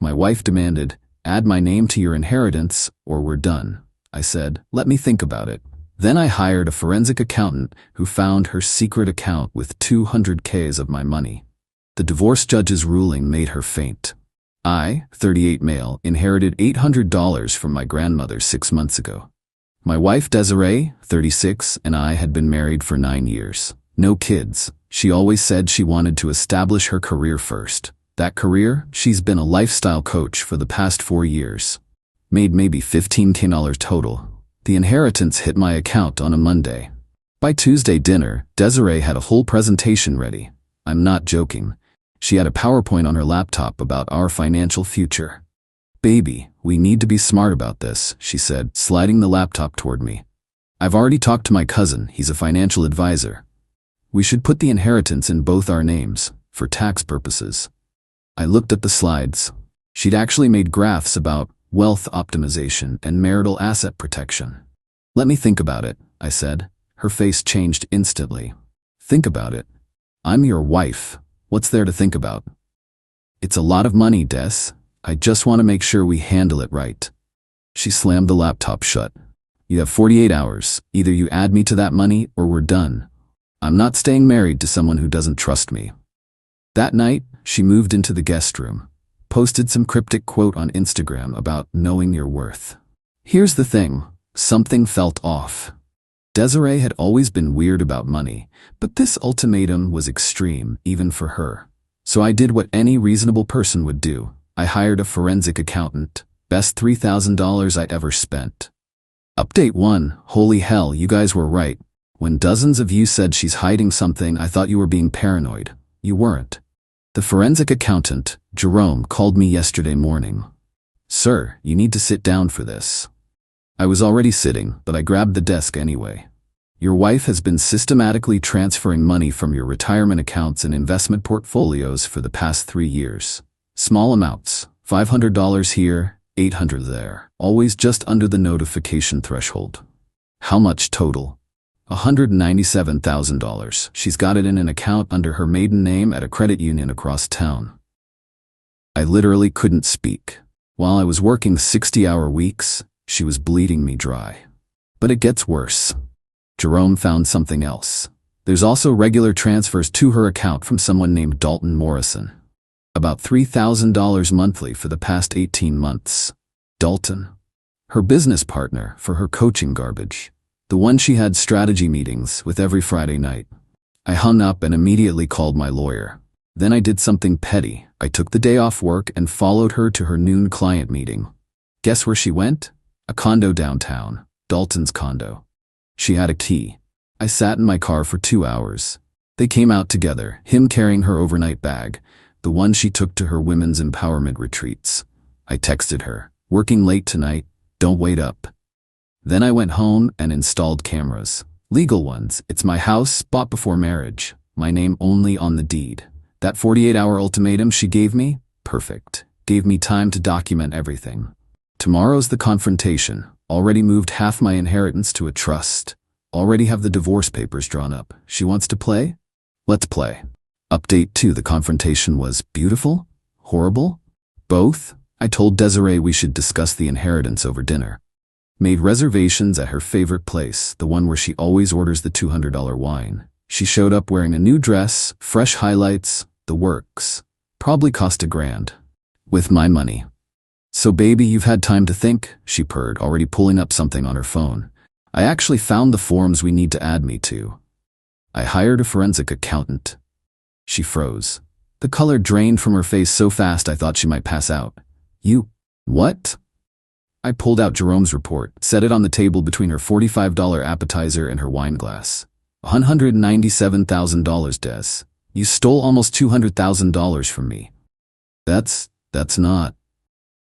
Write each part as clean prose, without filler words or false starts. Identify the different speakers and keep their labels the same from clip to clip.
Speaker 1: My wife demanded, "Add my name to your inheritance or we're done." I said, "Let me think about it." Then I hired a forensic accountant who found her secret account with 200Ks of my money. The divorce judge's ruling made her faint. I, 38 male, inherited $800 from my grandmother 6 months ago. My wife Desiree, 36, and I had been married for 9 years. No kids. She always said she wanted to establish her career first. That career, she's been a lifestyle coach for the past 4 years. Made maybe $15K total. The inheritance hit my account on a Monday. By Tuesday dinner, Desiree had a whole presentation ready. I'm not joking. She had a PowerPoint on her laptop about our financial future. "Baby, we need to be smart about this," she said, sliding the laptop toward me. "I've already talked to my cousin, he's a financial advisor. We should put the inheritance in both our names, for tax purposes." I looked at the slides. She'd actually made graphs about wealth optimization and marital asset protection. "Let me think about it," I said. Her face changed instantly. "Think about it? I'm your wife. What's there to think about?" "It's a lot of money, Des. I just want to make sure we handle it right." She slammed the laptop shut. "You have 48 hours. Either you add me to that money or we're done. I'm not staying married to someone who doesn't trust me." That night, she moved into the guest room, posted some cryptic quote on Instagram about knowing your worth. Here's the thing, something felt off. Desiree had always been weird about money, but this ultimatum was extreme, even for her. So I did what any reasonable person would do. I hired a forensic accountant. Best $3,000 I'd ever spent. Update 1, holy hell, you guys were right. When dozens of you said she's hiding something, I thought you were being paranoid. You weren't. The forensic accountant, Jerome, called me yesterday morning. "Sir, you need to sit down for this." I was already sitting, but I grabbed the desk anyway. "Your wife has been systematically transferring money from your retirement accounts and investment portfolios for the past 3 years. Small amounts, $500 here, $800 there, always just under the notification threshold." "How much total?" $197,000. She's got it in an account under her maiden name at a credit union across town. I literally couldn't speak. While I was working 60-hour weeks, she was bleeding me dry. But it gets worse. Jerome found something else. There's also regular transfers to her account from someone named Dalton Morrison. About $3,000 monthly for the past 18 months. Dalton. Her business partner for her coaching garbage. The one she had strategy meetings with every Friday night. I hung up and immediately called my lawyer. Then I did something petty. I took the day off work and followed her to her noon client meeting. Guess where she went? A condo downtown. Dalton's condo. She had a key. I sat in my car for 2 hours. They came out together, him carrying her overnight bag, the one she took to her women's empowerment retreats. I texted her, "Working late tonight, don't wait up." Then I went home and installed cameras. Legal ones. It's my house, bought before marriage. My name only on the deed. That 48-hour ultimatum she gave me? Perfect. Gave me time to document everything. Tomorrow's the confrontation. Already moved half my inheritance to a trust. Already have the divorce papers drawn up. She wants to play? Let's play. Update 2. The confrontation was beautiful? Horrible? Both? I told Desiree we should discuss the inheritance over dinner. Made reservations at her favorite place, the one where she always orders the $200 wine. She showed up wearing a new dress, fresh highlights, the works. Probably cost $1,000. With my money. "So baby, you've had time to think," she purred, already pulling up something on her phone. "I actually found the forms we need to add me to." I hired a forensic accountant. She froze. The color drained from her face so fast I thought she might pass out. "You, what?" I pulled out Jerome's report, set it on the table between her $45 appetizer and her wine glass. $197,000, Des. You stole almost $200,000 from me. That's not.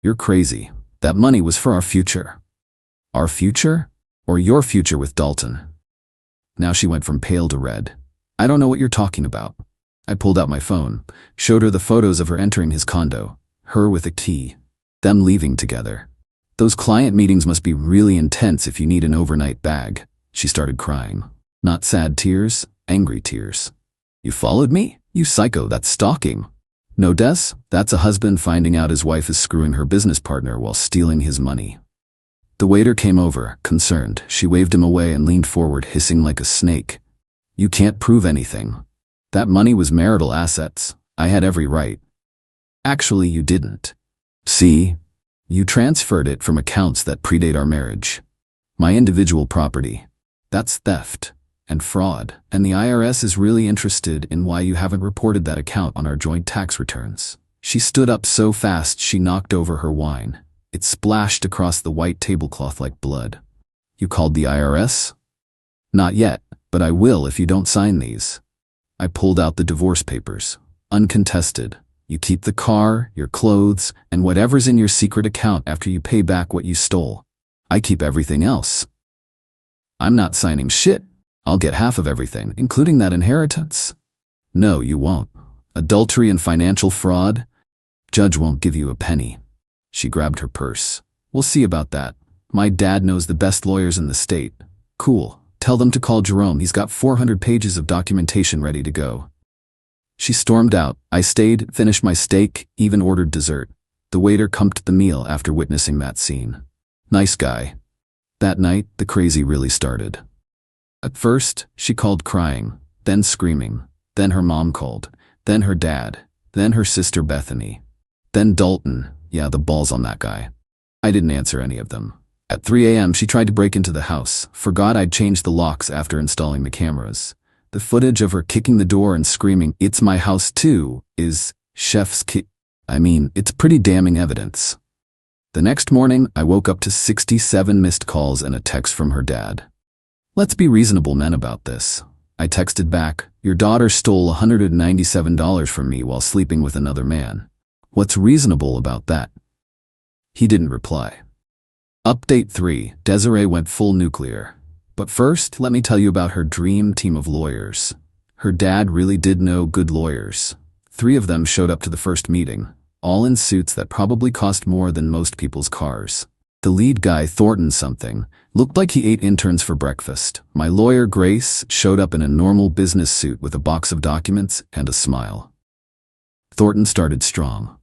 Speaker 1: You're crazy. That money was for our future." "Our future? Or your future with Dalton?" Now she went from pale to red. "I don't know what you're talking about." I pulled out my phone, showed her the photos of her entering his condo, her with a key, them leaving together. "Those client meetings must be really intense if you need an overnight bag." She started crying. Not sad tears, angry tears. "You followed me? You psycho, that's stalking." No, Des, that's a husband finding out his wife is screwing her business partner while stealing his money. The waiter came over, concerned. She waved him away and leaned forward, hissing like a snake. You can't prove anything. That money was marital assets. I had every right. Actually, you didn't. See? You transferred it from accounts that predate our marriage. My individual property. That's theft and fraud, and the IRS is really interested in why you haven't reported that account on our joint tax returns. She stood up so fast she knocked over her wine. It splashed across the white tablecloth like blood. You called the IRS? Not yet, but I will if you don't sign these. I pulled out the divorce papers. Uncontested. You keep the car, your clothes, and whatever's in your secret account after you pay back what you stole. I keep everything else. I'm not signing shit. I'll get half of everything, including that inheritance. No, you won't. Adultery and financial fraud? Judge won't give you a penny. She grabbed her purse. We'll see about that. My dad knows the best lawyers in the state. Cool. Tell them to call Jerome. He's got 400 pages of documentation ready to go. She stormed out. I stayed, finished my steak, even ordered dessert. The waiter comped the meal after witnessing that scene. Nice guy. That night, the crazy really started. At first, she called crying, then screaming, then her mom called, then her dad, then her sister Bethany, then Dalton. Yeah, the balls on that guy. I didn't answer any of them. At 3 a.m. she tried to break into the house, forgot I'd changed the locks after installing the cameras. The footage of her kicking the door and screaming, "It's my house too," is chef's kiss. It's pretty damning evidence. The next morning, I woke up to 67 missed calls and a text from her dad. Let's be reasonable men about this. I texted back, your daughter stole $197 from me while sleeping with another man. What's reasonable about that? He didn't reply. Update 3, Desiree went full nuclear. But first, let me tell you about her dream team of lawyers. Her dad really did know good lawyers. 3 of them showed up to the first meeting, all in suits that probably cost more than most people's cars. The lead guy, Thornton something, looked like he ate interns for breakfast. My lawyer, Grace, showed up in a normal business suit with a box of documents and a smile. Thornton started strong.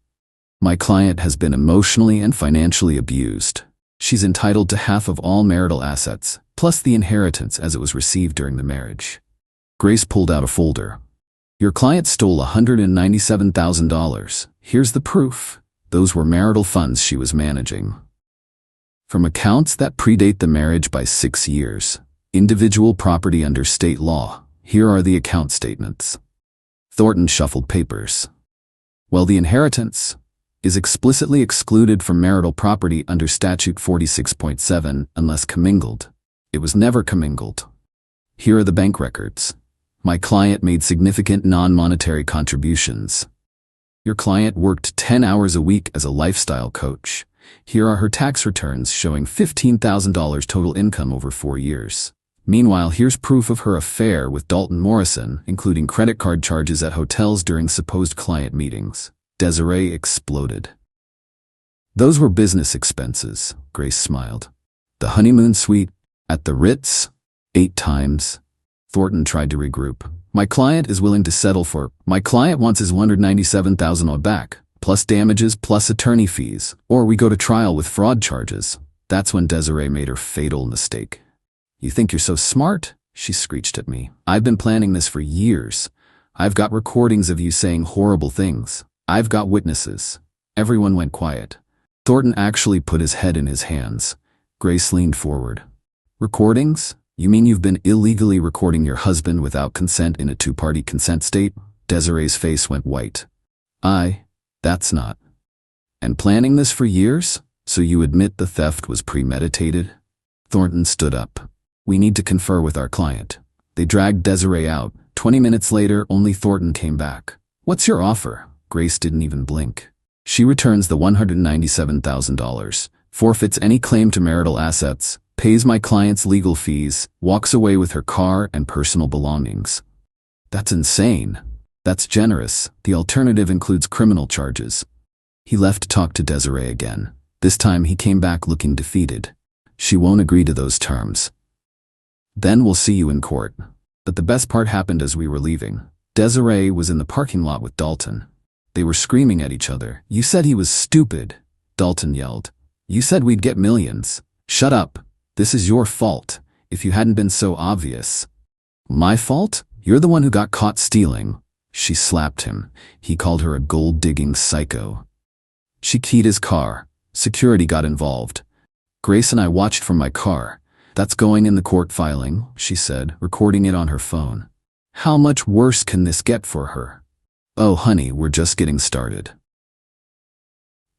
Speaker 1: My client has been emotionally and financially abused. She's entitled to half of all marital assets, plus the inheritance as it was received during the marriage. Grace pulled out a folder. Your client stole $197,000. Here's the proof. Those were marital funds she was managing. From accounts that predate the marriage by 6 years, individual property under state law, here are the account statements. Thornton shuffled papers. Well, the inheritance is explicitly excluded from marital property under statute 46.7 unless commingled. It was never commingled. Here are the bank records. My client made significant non-monetary contributions. Your client worked 10 hours a week as a lifestyle coach. Here are her tax returns showing $15,000 total income over 4 years. Meanwhile, here's proof of her affair with Dalton Morrison, including credit card charges at hotels during supposed client meetings. Desiree exploded. Those were business expenses, Grace smiled. The honeymoon suite at the Ritz, 8 times. Thornton tried to regroup. My client is willing to settle for. My client wants his $197,000 back, plus damages, plus attorney fees, or we go to trial with fraud charges. That's when Desiree made her fatal mistake. You think you're so smart? She screeched at me. I've been planning this for years. I've got recordings of you saying horrible things. I've got witnesses. Everyone went quiet. Thornton actually put his head in his hands. Grace leaned forward. Recordings? You mean you've been illegally recording your husband without consent in a 2-party consent state? Desiree's face went white. That's not. And planning this for years? So you admit the theft was premeditated? Thornton stood up. We need to confer with our client. They dragged Desiree out. 20 minutes later, only Thornton came back. What's your offer? Grace didn't even blink. She returns the $197,000, forfeits any claim to marital assets, pays my client's legal fees, walks away with her car and personal belongings. That's insane. That's generous. The alternative includes criminal charges. He left to talk to Desiree again. This time he came back looking defeated. She won't agree to those terms. Then we'll see you in court. But the best part happened as we were leaving. Desiree was in the parking lot with Dalton. They were screaming at each other. "You said he was stupid," Dalton yelled. "You said we'd get millions." "Shut up. This is your fault. If you hadn't been so obvious." "My fault? You're the one who got caught stealing." She slapped him. He called her a gold-digging psycho. She keyed his car. Security got involved. Grace and I watched from my car. "That's going in the court filing," she said, recording it on her phone. "How much worse can this get for her?" "Oh, honey, we're just getting started."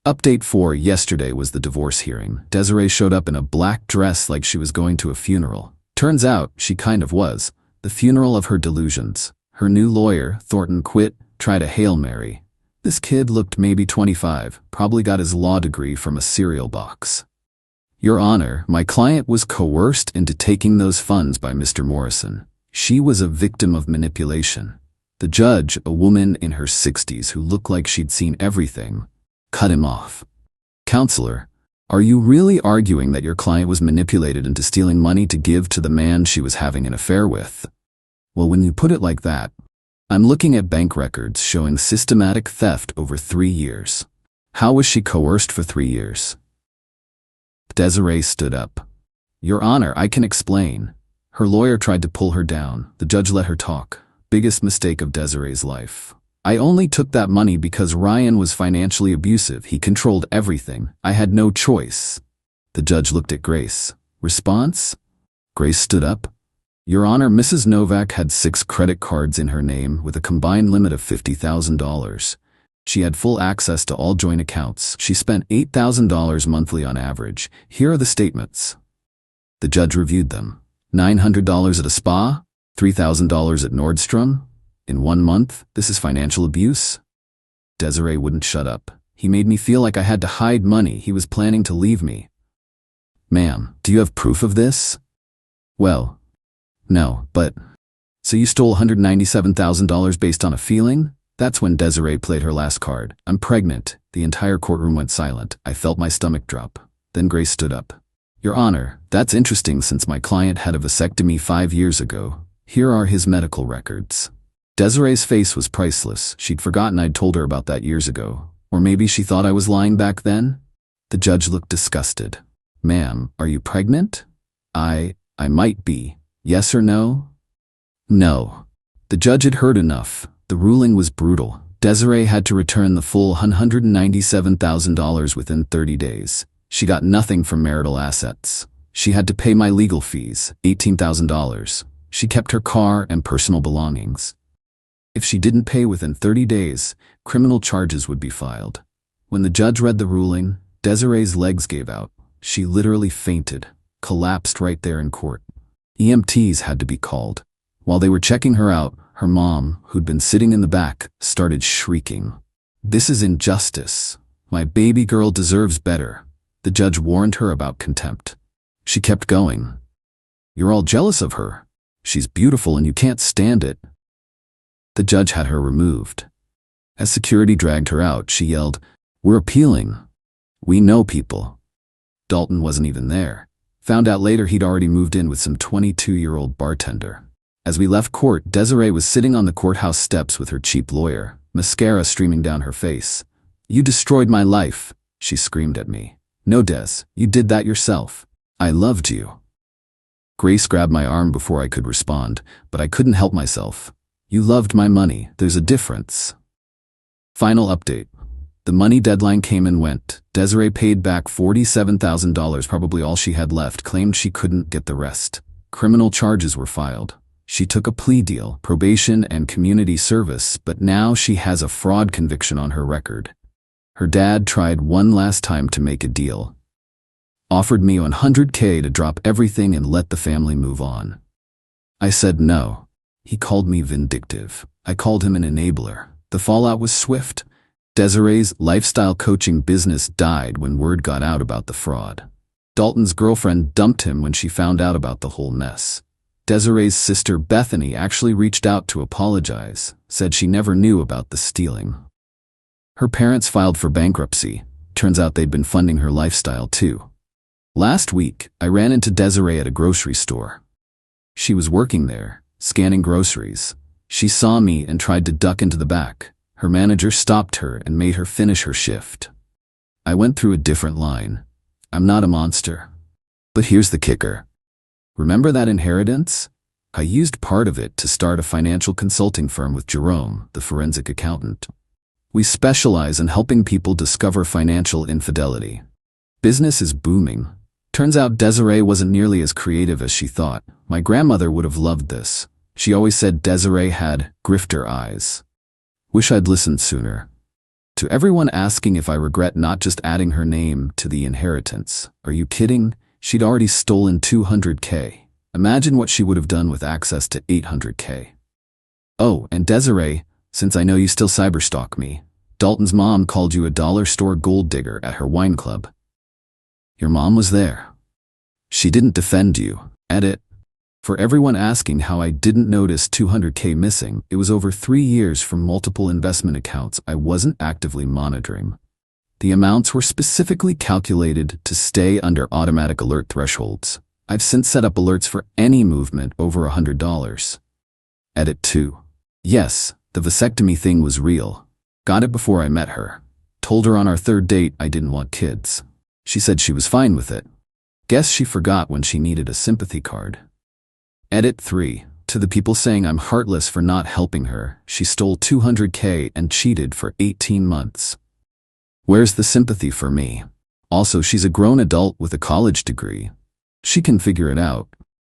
Speaker 1: Update 4. Yesterday was the divorce hearing. Desiree showed up in a black dress like she was going to a funeral. Turns out, she kind of was. The funeral of her delusions. Her new lawyer, Thornton, quit, tried a Hail Mary. This kid looked maybe 25, probably got his law degree from a cereal box. "Your Honor, my client was coerced into taking those funds by Mr. Morrison. She was a victim of manipulation." The judge, a woman in her 60s who looked like she'd seen everything, cut him off. "Counselor, are you really arguing that your client was manipulated into stealing money to give to the man she was having an affair with?" "Well, when you put it like that, I'm looking at bank records showing systematic theft over 3 years. How was she coerced for 3 years?" Desiree stood up. "Your Honor, I can explain." Her lawyer tried to pull her down. The judge let her talk. Biggest mistake of Desiree's life. "I only took that money because Ryan was financially abusive. He controlled everything. I had no choice." The judge looked at Grace. "Response?" Grace stood up. "Your Honor, Mrs. Novak had 6 credit cards in her name with a combined limit of $50,000. She had full access to all joint accounts. She spent $8,000 monthly on average. Here are the statements." The judge reviewed them. $900 at a spa? $3,000 at Nordstrom? In 1 month? This is financial abuse? Desiree wouldn't shut up. "He made me feel like I had to hide money. He was planning to leave me." "Ma'am, do you have proof of this?" "Well, no, but..." "So you stole $197,000 based on a feeling?" That's when Desiree played her last card. "I'm pregnant." The entire courtroom went silent. I felt my stomach drop. Then Grace stood up. "Your Honor, that's interesting since my client had a vasectomy 5 years ago. Here are his medical records." Desiree's face was priceless. She'd forgotten I'd told her about that years ago. Or maybe she thought I was lying back then? The judge looked disgusted. "Ma'am, are you pregnant?" I might be. Yes or no?" "No." The judge had heard enough. The ruling was brutal. Desiree had to return the full $197,000 within 30 days. She got nothing from marital assets. She had to pay my legal fees, $18,000. She kept her car and personal belongings. If she didn't pay within 30 days, criminal charges would be filed. When the judge read the ruling, Desiree's legs gave out. She literally fainted, collapsed right there in court. EMTs had to be called. While they were checking her out, her mom, who'd been sitting in the back, started shrieking. "This is injustice. My baby girl deserves better." The judge warned her about contempt. She kept going. "You're all jealous of her. She's beautiful and you can't stand it." The judge had her removed. As security dragged her out, she yelled, "We're appealing. We know people." Dalton wasn't even there. Found out later he'd already moved in with some 22-year-old bartender. As we left court, Desiree was sitting on the courthouse steps with her cheap lawyer, mascara streaming down her face. "You destroyed my life," she screamed at me. "No, Des, you did that yourself. I loved you." Grace grabbed my arm before I could respond, but I couldn't help myself. "You loved my money. There's a difference." Final update. The money deadline came and went. Desiree paid back $47,000, probably all she had left, claimed she couldn't get the rest. Criminal charges were filed. She took a plea deal, probation and community service, but now she has a fraud conviction on her record. Her dad tried one last time to make a deal. Offered me $100K to drop everything and let the family move on. I said no. He called me vindictive. I called him an enabler. The fallout was swift. Desiree's lifestyle coaching business died when word got out about the fraud. Dalton's girlfriend dumped him when she found out about the whole mess. Desiree's sister Bethany actually reached out to apologize, said she never knew about the stealing. Her parents filed for bankruptcy. Turns out they'd been funding her lifestyle too. Last week, I ran into Desiree at a grocery store. She was working there, scanning groceries. She saw me and tried to duck into the back. Her manager stopped her and made her finish her shift. I went through a different line. I'm not a monster. But here's the kicker. Remember that inheritance? I used part of it to start a financial consulting firm with Jerome, the forensic accountant. We specialize in helping people discover financial infidelity. Business is booming. Turns out Desiree wasn't nearly as creative as she thought. My grandmother would have loved this. She always said Desiree had grifter eyes. Wish I'd listened sooner. To everyone asking if I regret not just adding her name to the inheritance, are you kidding? She'd already stolen $200K. Imagine what she would have done with access to $800K. Oh, and Desiree, since I know you still cyberstalk me, Dalton's mom called you a dollar store gold digger at her wine club. Your mom was there. She didn't defend you. Edit. For everyone asking how I didn't notice $200K missing, it was over 3 years from multiple investment accounts I wasn't actively monitoring. The amounts were specifically calculated to stay under automatic alert thresholds. I've since set up alerts for any movement over $100. Edit 2. Yes, the vasectomy thing was real. Got it before I met her. Told her on our 3rd date I didn't want kids. She said she was fine with it. Guess she forgot when she needed a sympathy card. Edit 3. To the people saying I'm heartless for not helping her, she stole $200K and cheated for 18 months. Where's the sympathy for me? Also, she's a grown adult with a college degree. She can figure it out.